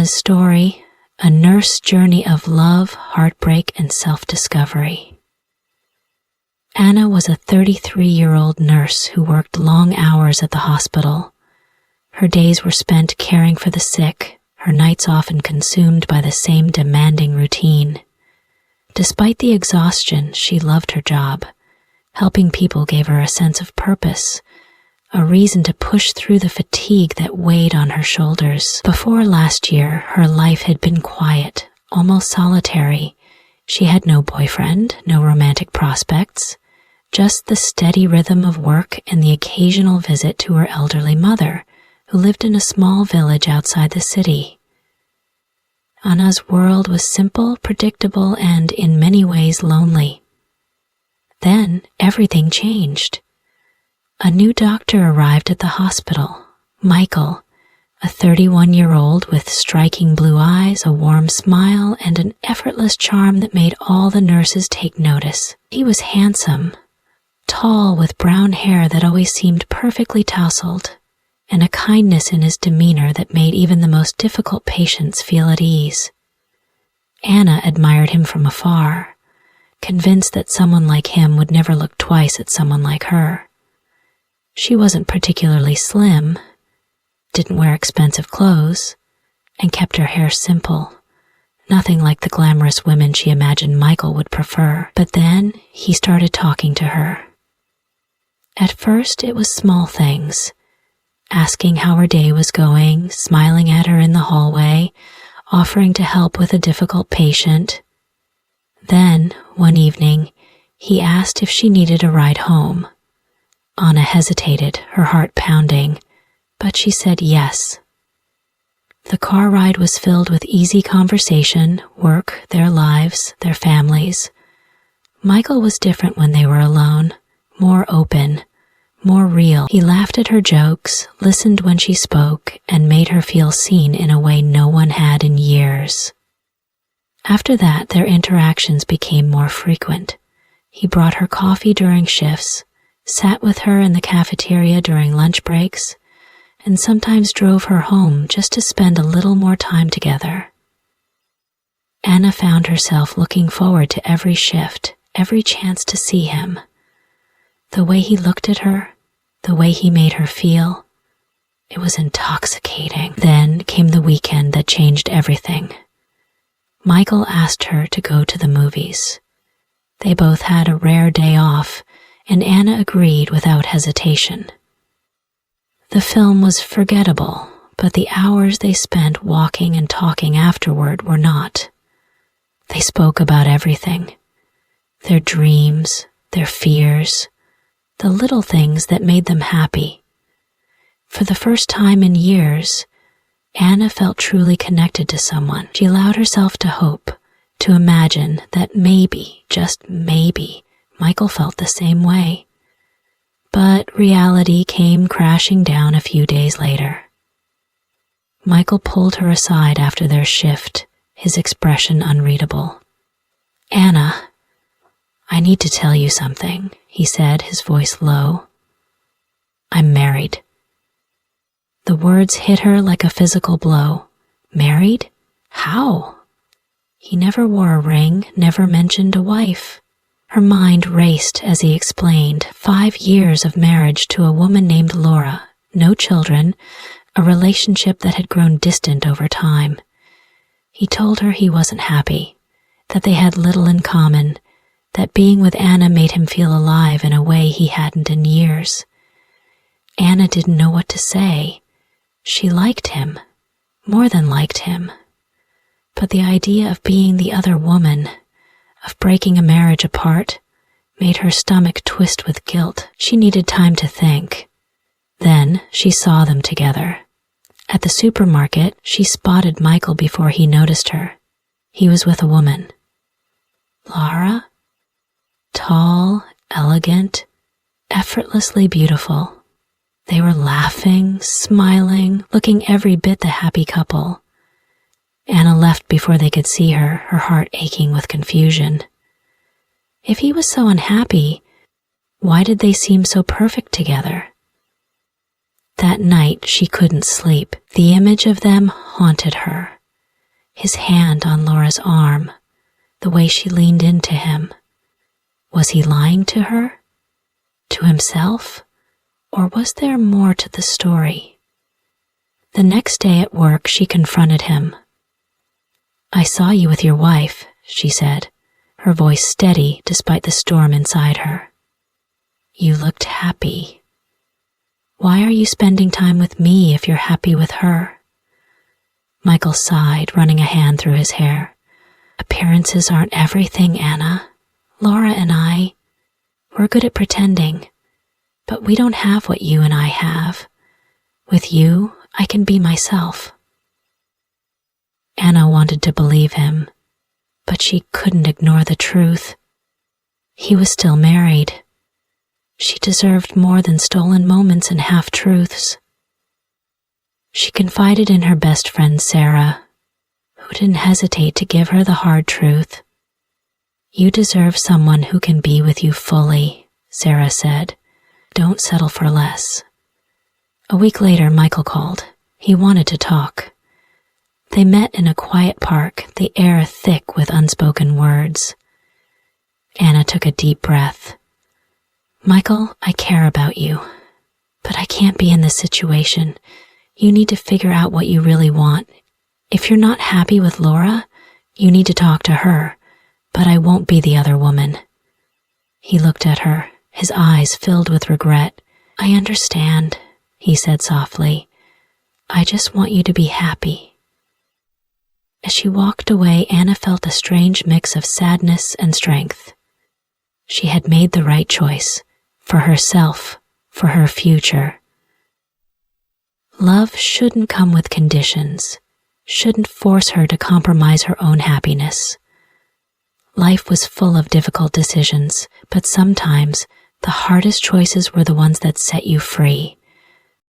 Anna's story, a nurse journey of love, heartbreak, and self-discovery. Anna was a 33-year-old nurse who worked long hours at the hospital. Her days were spent caring for the sick, her nights often consumed by the same demanding routine. Despite the exhaustion, she loved her job. Helping people gave her a sense of purpose, a reason to push through the fatigue that weighed on her shoulders. Before last year, her life had been quiet, almost solitary. She had no boyfriend, no romantic prospects, just the steady rhythm of work and the occasional visit to her elderly mother, who lived in a small village outside the city. Anna's world was simple, predictable, and in many ways lonely. Then everything changed. A new doctor arrived at the hospital, Michael, a 31-year-old with striking blue eyes, a warm smile, and an effortless charm that made all the nurses take notice. He was handsome, tall with brown hair that always seemed perfectly tousled, and a kindness in his demeanor that made even the most difficult patients feel at ease. Anna admired him from afar, convinced that someone like him would never look twice at someone like her. She wasn't particularly slim, didn't wear expensive clothes, and kept her hair simple, nothing like the glamorous women she imagined Michael would prefer. But then he started talking to her. At first it was small things, asking how her day was going, smiling at her in the hallway, offering to help with a difficult patient. Then, one evening, he asked if she needed a ride home. Anna hesitated, her heart pounding, but she said yes. The car ride was filled with easy conversation, work, their lives, their families. Michael was different when they were alone, more open, more real. He laughed at her jokes, listened when she spoke, and made her feel seen in a way no one had in years. After that, their interactions became more frequent. He brought her coffee during shifts, sat with her in the cafeteria during lunch breaks, and sometimes drove her home just to spend a little more time together. Anna found herself looking forward to every shift, every chance to see him. The way he looked at her, the way he made her feel, it was intoxicating. Then came the weekend that changed everything. Michael asked her to go to the movies. They both had a rare day off, and Anna agreed without hesitation. The film was forgettable, but the hours they spent walking and talking afterward were not. They spoke about everything. Their dreams, their fears, the little things that made them happy. For the first time in years, Anna felt truly connected to someone. She allowed herself to hope, to imagine that maybe, just maybe, Michael felt the same way. But reality came crashing down a few days later. Michael pulled her aside after their shift, his expression unreadable. "Anna, I need to tell you something," he said, his voice low. "I'm married." The words hit her like a physical blow. Married? How? He never wore a ring, never mentioned a wife. Her mind raced as he explained 5 years of marriage to a woman named Laura, no children, a relationship that had grown distant over time. He told her he wasn't happy, that they had little in common, that being with Anna made him feel alive in a way he hadn't in years. Anna didn't know what to say. She liked him, more than liked him. But the idea of being the other woman, of breaking a marriage apart, made her stomach twist with guilt. She needed time to think. Then she saw them together. At the supermarket, she spotted Michael before he noticed her. He was with a woman. Laura? Tall, elegant, effortlessly beautiful. They were laughing, smiling, looking every bit the happy couple. Anna left before they could see her, her heart aching with confusion. If he was so unhappy, why did they seem so perfect together? That night she couldn't sleep. The image of them haunted her. his hand on Laura's arm, the way she leaned into him. Was he lying to her? To himself? Or was there more to the story? The next day at work, she confronted him. "I saw you with your wife," she said, her voice steady despite the storm inside her. "You looked happy. Why are you spending time with me if you're happy with her?" Michael sighed, running a hand through his hair. "Appearances aren't everything, Anna. Laura and we're good at pretending, but we don't have what you and I have. With you, I can be myself." Anna wanted to believe him, but she couldn't ignore the truth. He was still married. She deserved more than stolen moments and half-truths. She confided in her best friend Sarah, who didn't hesitate to give her the hard truth. "You deserve someone who can be with you fully," Sarah said. "Don't settle for less." A week later, Michael called. He wanted to talk. They met in a quiet park, the air thick with unspoken words. Anna took a deep breath. "Michael, I care about you, but I can't be in this situation. You need to figure out what you really want. If you're not happy with Laura, you need to talk to her, but I won't be the other woman." He looked at her, his eyes filled with regret. "I understand," he said softly. "I just want you to be happy." As she walked away, Anna felt a strange mix of sadness and strength. She had made the right choice, for herself, for her future. Love shouldn't come with conditions, shouldn't force her to compromise her own happiness. Life was full of difficult decisions, but sometimes the hardest choices were the ones that set you free.